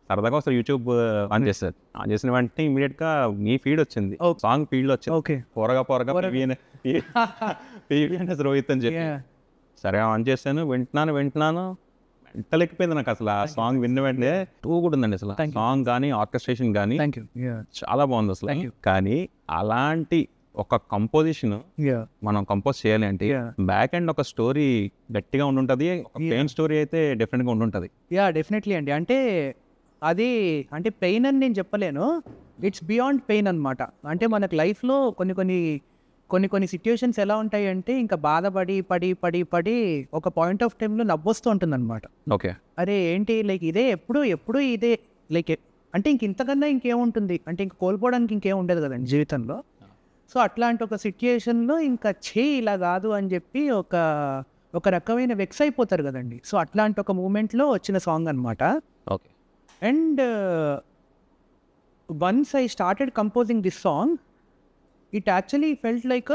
సరదాగా ఒకసారి YouTube on చేశారు. ఆన్ చేసిన వెంటనే ఇమీడియట్గా మీ ఫీడ్ వచ్చింది, సాంగ్ ఫీల్డ్ వచ్చింది. ఓకే, పొరగా పివిఎన్ఎస్ రోహిత్ అని చెప్పి. సరే ఆన్ చేశాను, వింటున్నాను, మెంటలెక్కిపోయింది నాకు అసలు. ఆ సాంగ్ విన్న వెంటనే టూ కూడా ఉందండి అసలు. సాంగ్ కానీ ఆర్కెస్ట్రేషన్ కానీ చాలా బాగుంది అసలు. కానీ అలాంటి ఒక కంపోజిషన్ మనం కంపోజ్ చేయాలి అంటే బ్యాక్ అండ్ ఒక స్టోరీ గట్టిగా ఉండుంటది. ఒక పెయిన్ స్టోరీ అయితే డెఫినెట్గా ఉండుంటది. డెఫినెట్లీ అండి. అంటే అది అంటే పెయిన్ అని నేను చెప్పలేను, ఇట్స్ బియాండ్ పెయిన్ అనమాట. అంటే మనకు లైఫ్లో కొన్ని సిచ్యుయేషన్స్ ఎలా ఉంటాయి అంటే ఇంకా బాధపడి పడి పడి పడి ఒక పాయింట్ ఆఫ్ టైంలో నవ్వొస్తూ ఉంటుంది అనమాట. ఓకే, అరే ఏంటి లైక్ ఇదే ఎప్పుడు ఇదే లైక్ అంటే ఇంతకన్నా ఇంకేముంటుంది అంటే ఇంక కోల్పోవడానికి ఇంకేం ఉండదు కదండి జీవితంలో. సో అట్లాంటి ఒక సిచ్యుయేషన్లో ఇంకా ఇలా కాదు అని చెప్పి ఒక రకమైన వెక్స్ అయిపోతారు కదండి. సో అట్లాంటి ఒక మూమెంట్లో వచ్చిన సాంగ్ అనమాట. Okay. And once I started composing this song, it actually felt like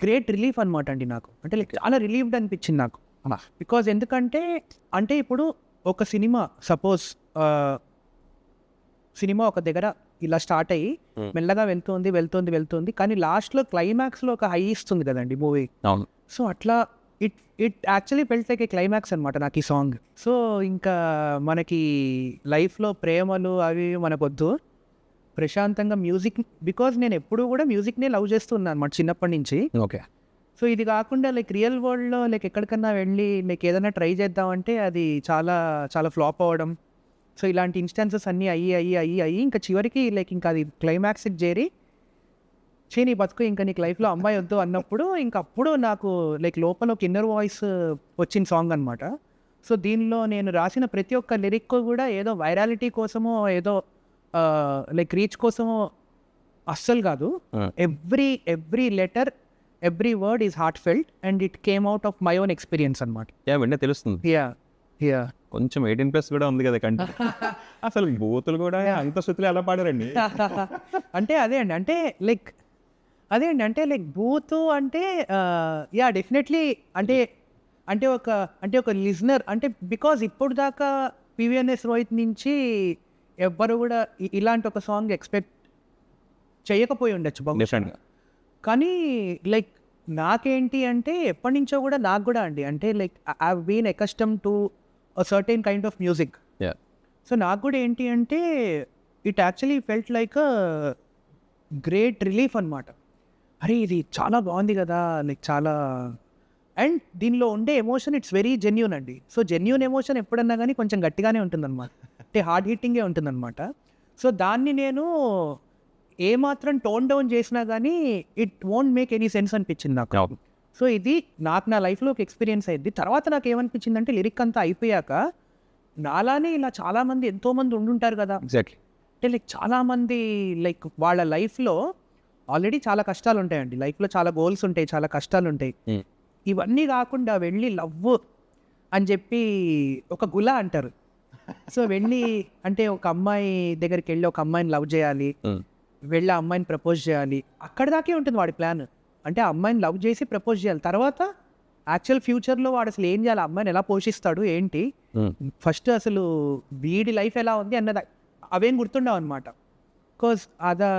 great relief అనమాట అండి నాకు. అంటే లైక్ చాలా రిలీఫ్డ్ అనిపించింది నాకు. బికాజ్ ఎందుకంటే అంటే ఇప్పుడు ఒక సినిమా సపోజ్ సినిమా ఒక దగ్గర ఇలా స్టార్ట్ అయ్యి మెల్లగా వెళ్తుంది కానీ లాస్ట్లో క్లైమాక్స్లో ఒక హై ఇస్తుంది కదండి మూవీ. సో అట్లా it actually felt like A climax అనమాట నాకు ఈ సాంగ్. సో ఇంకా మనకి లైఫ్లో ప్రేమలు అవి మనకొద్దు, ప్రశాంతంగా మ్యూజిక్, బికాజ్ నేను ఎప్పుడు కూడా మ్యూజిక్నే లవ్ చేస్తున్నాను అనమాట చిన్నప్పటి నుంచి. ఓకే. సో ఇది కాకుండా లైక్ రియల్ వరల్డ్లో లైక్ ఎక్కడికన్నా వెళ్ళి లైక్ ఏదైనా ట్రై చేద్దామంటే అది చాలా చాలా ఫ్లాప్ అవ్వడం. సో ఇలాంటి ఇన్స్టాన్సెస్ అన్నీ అయ్యి ఇంకా చివరికి లైక్ ఇంకా అది క్లైమాక్స్కి చేరి నీ బతుకు ఇంకా నీకు లైఫ్లో అమ్మాయి వద్దు అన్నప్పుడు ఇంకప్పుడు నాకు లైక్ లోపల ఒక ఇన్నర్ వాయిస్ వచ్చిన సాంగ్ అనమాట. సో దీనిలో నేను రాసిన ప్రతి ఒక్క లిరిక్ కూడా ఏదో వైరాలిటీ కోసమో ఏదో లైక్ రీచ్ కోసమో అస్సలు కాదు. Every letter every word is heart felt and it came out of my own experience అనమాట. వెంటనే తెలుస్తుంది. కొంచెం 18+ కూడా ఉంది కదా కంటే. అసలు బూతులు కూడా అంత శృతులు ఎలా పాడారండి? అంటే అదే అండి అంటే లైక్ బూతు అంటే డెఫినెట్లీ అంటే ఒక లిజనర్ అంటే బికాజ్ ఇప్పుడు దాకా పివిఎన్ఎస్ రోహిత్ నుంచి ఎవ్వరు కూడా ఇలాంటి ఒక సాంగ్ ఎక్స్పెక్ట్ చేయకపోయి ఉండొచ్చు బహుశా. కానీ లైక్ నాకేంటి అంటే ఎప్పటి నుంచో కూడా నాకు కూడా అండి అంటే like I have been accustom to a certain kind of music. So నాకు కూడా ఏంటి అంటే it actually felt like a great relief అనమాట. అరే ఇది చాలా బాగుంది కదా లైక్ చాలా, అండ్ దీనిలో ఉండే ఎమోషన్ ఇట్స్ వెరీ జెన్యూన్ అండి. సో జెన్యూన్ ఎమోషన్ ఎప్పుడన్నా కానీ కొంచెం గట్టిగానే ఉంటుందన్నమాట, అంటే హార్డ్ హిట్టింగే ఉంటుందన్నమాట. సో దాన్ని నేను ఏమాత్రం టోన్ డౌన్ చేసినా కానీ it won't make any sense అనిపించింది నాకు. సో ఇది నాకు నా లైఫ్లో ఒక ఎక్స్పీరియన్స్ అయింది. తర్వాత నాకు ఏమనిపించింది అంటే లిరిక్ అంతా అయిపోయాక నాలానే ఇలా చాలామంది ఎంతోమంది ఉండుంటారు కదా. అంటే లైక్ చాలామంది లైక్ వాళ్ళ లైఫ్లో ఆల్రెడీ చాలా కష్టాలు ఉంటాయండి, లైఫ్లో చాలా గోల్స్ ఉంటాయి, చాలా కష్టాలు ఉంటాయి. ఇవన్నీ కాకుండా వెళ్ళి లవ్ అని చెప్పి ఒక గుల అంటారు. సో వెళ్ళి అంటే ఒక అమ్మాయి దగ్గరికి వెళ్ళి ఒక అమ్మాయిని లవ్ చేయాలి, వెళ్ళి ఆ అమ్మాయిని ప్రపోజ్ చేయాలి, అక్కడి దాకే ఉంటుంది వాడి ప్లాన్. అంటే ఆ అమ్మాయిని లవ్ చేసి ప్రపోజ్ చేయాలి, తర్వాత యాక్చువల్ ఫ్యూచర్లో వాడు అసలు ఏం చేయాలి, అమ్మాయిని ఎలా పోషిస్తాడు ఏంటి, ఫస్ట్ అసలు వీడి లైఫ్ ఎలా ఉంది అన్నది అవేం గుర్తుండవు అనమాట. బికాజ్ అదా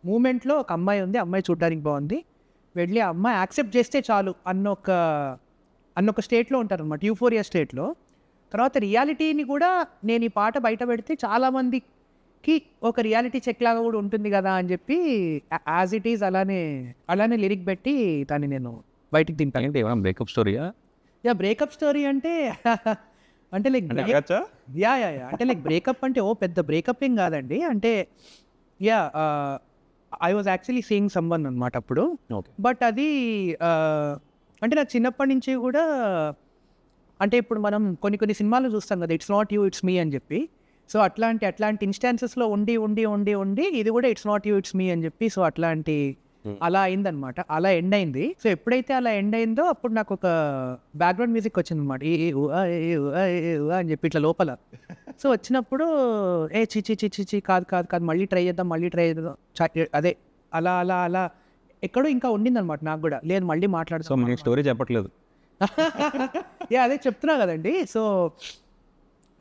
మూమెంట్లో ఒక అమ్మాయి ఉంది, అమ్మాయి చూడడానికి బాగుంది, వెళ్ళి ఆ అమ్మాయి యాక్సెప్ట్ చేస్తే చాలు అన్న ఒక స్టేట్లో ఉంటారు అనమాట, యూఫోరియా స్టేట్లో. తర్వాత రియాలిటీని కూడా నేను ఈ పాట బయట పెడితే చాలామందికి ఒక రియాలిటీ చెక్ లాగా కూడా ఉంటుంది కదా అని చెప్పి యాజ్ ఇట్ ఈజ్ అలానే లిరిక్ పెట్టి దాన్ని నేను బయటికి దింపాను. బ్రేకప్ స్టోరీయా? బ్రేకప్ స్టోరీ అంటే అంటే లైక్ అంటే లైక్ బ్రేకప్ అంటే ఓ పెద్ద బ్రేకప్ ఏం కాదండి. అంటే I was actually seeing someone అనమాట అప్పుడు. బట్ అది అంటే నాకు చిన్నప్పటి నుంచి కూడా అంటే ఇప్పుడు మనం కొన్ని సినిమాలు చూస్తాం కదా, it's not you it's me అని చెప్పి. సో అట్లాంటి ఇన్స్టాన్సెస్లో ఉండి ఇది కూడా it's not you it's me అని చెప్పి. సో అలా అయిందనమాట, అలా ఎండ్ అయింది. సో ఎప్పుడైతే అలా ఎండ్ అయిందో అప్పుడు నాకు ఒక బ్యాక్గ్రౌండ్ మ్యూజిక్ వచ్చింది అనమాట, అని చెప్పి ఇట్లా లోపల. సో వచ్చినప్పుడు చిచి కాదు మళ్ళీ ట్రై చేద్దాం అదే అలా ఎక్కడో ఇంకా ఉండిందనమాట నాకు కూడా, లేదు మళ్ళీ మాట్లాడుతాం. స్టోరీ చెప్పట్లేదు. అదే చెప్తున్నా కదండి. సో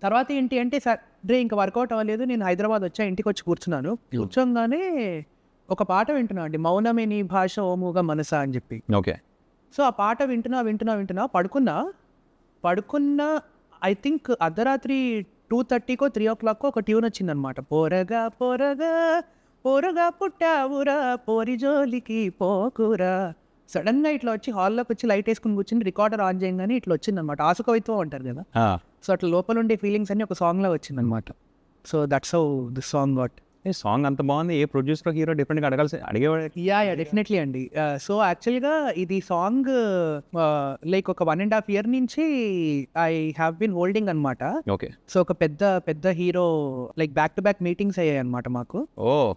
తర్వాత ఏంటి అంటే సరే ఇంకా వర్కౌట్ అవ్వలేదు, నేను హైదరాబాద్ వచ్చా, ఇంటికి వచ్చి కూర్చున్నాను. కూర్చోగానే ఒక పాట వింటున్నా అండి, మౌనమే నీ భాష ఓముగా మనసా అని చెప్పి. ఓకే. సో ఆ పాట వింటున్నా పడుకున్నా ఐ థింక్ అర్ధరాత్రి 2:30కో 3 ఒక ట్యూన్ వచ్చిందనమాట. పోరగా పోరగా పోరగా పుట్టావురా పోరి జోలికి పోకురా. సడన్గా ఇట్లా వచ్చి హాల్లోకి వచ్చి లైట్ వేసుకుని కూర్చుని రికార్డర్ ఆన్ చేయగానే ఇట్లా వచ్చిందనమాట. ఆసుకవిత్వం అంటారు కదా, సో అట్లా లోపల ఉండే ఫీలింగ్స్ అన్ని ఒక సాంగ్లో వచ్చిందనమాట. So that's how this song got. Song అంత బాగుంది, ఏ ప్రొడ్యూసర్ హీరో డిఫరెంట్గా అడిగేవాడు. యా డెఫినెట్లీ అండి. సో యాక్చువల్గా ఇది సాంగ్ లైక్ ఒక 1.5 year నుంచి ఐ హ్యావ్ బీన్ హోల్డింగ్ అనమాట. ఓకే. సో ఒక పెద్ద hero like back to back meetings అయ్యాయి అనమాట మాకు.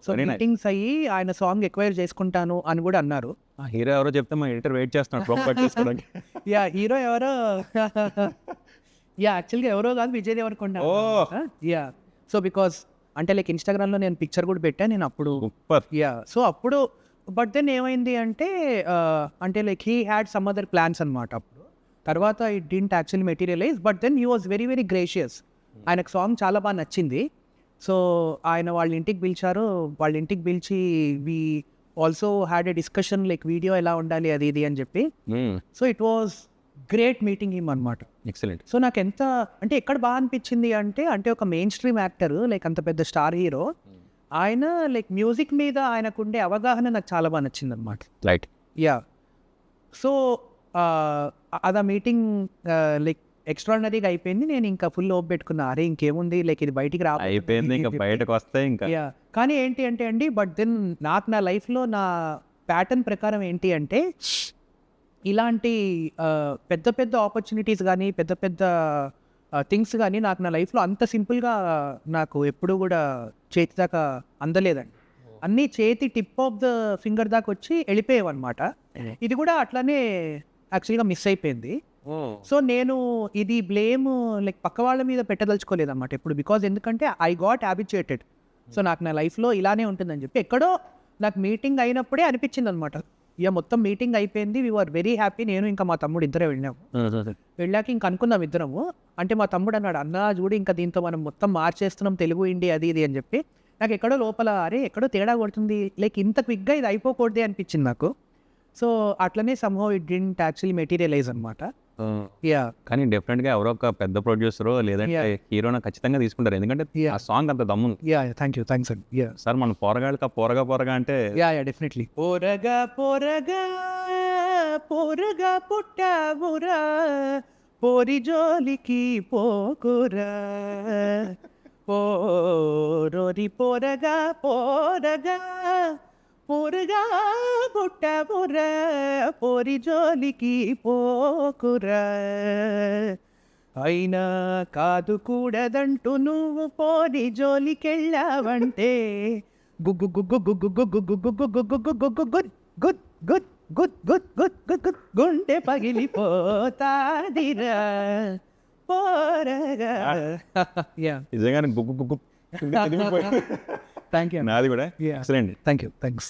సో మీటింగ్స్ అయ్యి ఆయన సాంగ్ ఎక్వైర్ చేసుకుంటాను అని కూడా అన్నారు. హీరో ఎవరో చెప్తే మా ఎడిటర్ వెయిట్ చేస్తున్నాడు. యా హీరో ఎవరో యా యాక్చువల్గా ఎవరో కాదు, Vijay Deverakonda. Yeah so because అంటే లైక్ ఇన్స్టాగ్రామ్లో నేను పిక్చర్ కూడా పెట్టాను నేను అప్పుడు. యా సో అప్పుడు బట్ దెన్ ఏమైంది అంటే అంటే like he had some other plans అనమాట అప్పుడు. తర్వాత it didn't actually materialize, but then he was very very gracious. ఆయనకు సాంగ్ చాలా బాగా నచ్చింది. సో ఆయన వాళ్ళ ఇంటికి పిలిచారు, వాళ్ళ ఇంటికి పిలిచి we also had a discussion like video ఎలా ఉండాలి అది ఇది అని చెప్పి. So it was great meeting him అనమాట. ఎక్సలెంట్. సో నాకు ఎంత అంటే ఎక్కడ బాగా అనిపించింది అంటే ఒక మెయిన్ స్ట్రీమ్ యాక్టర్ లైక్ అంత పెద్ద స్టార్ హీరో, ఆయన లైక్ మ్యూజిక్ మీద ఆయనకుండే అవగాహన నాకు చాలా బాగా నచ్చింది అనమాట. రైట్. యా సో అదా మీటింగ్ లైక్ ఎక్స్ట్రాడినరీగా అయిపోయింది. నేను ఇంకా ఫుల్ హోప్ పెట్టుకున్నా, అరే ఇంకేముంది లైక్ ఇది బయటికి అయిపోయింది, ఇంకా బయటకు వస్తే ఇంకా. యా కానీ ఏంటి అంటే అండి, బట్ దెన్ నాకు నా లైఫ్లో నా ప్యాటర్న్ ప్రకారం ఏంటి అంటే ఇలాంటి పెద్ద ఆపర్చునిటీస్ కానీ పెద్ద థింగ్స్ కానీ నాకు నా లైఫ్లో అంత సింపుల్గా నాకు ఎప్పుడు కూడా చేతి దాకా అందలేదండి. అన్నీ చేతి టిప్ ఆఫ్ ద ఫింగర్ దాకా వచ్చి వెళ్ళిపోయావన్నమాట. ఇది కూడా అట్లానే యాక్చువల్గా మిస్ అయిపోయింది. సో నేను ఇది బ్లేమ్ లైక్ పక్క వాళ్ళ మీద పెట్టదలుచుకోలేదన్నమాట ఎప్పుడు, బికాజ్ ఎందుకంటే ఐ గాట్ హ్యాబిచుయేటెడ్. సో నాకు నా లైఫ్లో ఇలానే ఉంటుందని చెప్పి ఎక్కడో నాకు మీటింగ్ అయినప్పుడే అనిపించింది అనమాట. ఇక మొత్తం మీటింగ్ అయిపోయింది, వీ ఆర్ వెరీ హ్యాపీ. నేను ఇంకా మా తమ్ముడు ఇద్దరే వెళ్ళాము. వెళ్ళాక ఇంక అనుకున్నాం ఇద్దరము, అంటే మా తమ్ముడు అన్నాడు, అన్నా చూడు ఇంకా దీంతో మనం మొత్తం మార్చేస్తున్నాం తెలుగు ఇండి అది ఇది అని చెప్పి. నాకు ఎక్కడో లోపల అరే ఎక్కడో తేడా కొడుతుంది, లైక్ ఇంత క్విక్గా ఇది అయిపోకూడదే అనిపించింది నాకు. సో అట్లనే somehow it didn't actually materialise అనమాట. యా కానీ డెఫినెట్గా ఎవరో ఒక పెద్ద ప్రొడ్యూసర్ లేదంటే హీరోని ఖచ్చితంగా తీసుకుంటారు, ఎందుకంటే ఆ సాంగ్ అంత దమ్ము. యా థ్యాంక్స్ అండి. యా సార్ మన పోరగాళ్ళకి పోరగా అంటే యా డెఫినెట్లీ. పోరగా పుట్టావురా పోరి జోలికి పోకురా, పోరోరి పోరగా పుట్టావురా పోరి జోలికి పోకురా, అయినా కాదు కూడదంటూ నువ్వు పోరి జోలికెళ్ళావంటే గుగ్గు గుగ్గు గుగ్గు గుగ్గు గుగ్గు గుగ్గు గుగ్గు గుగ్గు గుడ్ గుడ్ గుడ్ గుడ్ గుడ్ గుడ్ గుడ్ గుడ్ గుండె పగిలిపోతాదిరా పోరగా. నిజంగానే గుగ్గు థ్యాంక్ యూ. నాది కూడా. Thank you. థ్యాంక్స్.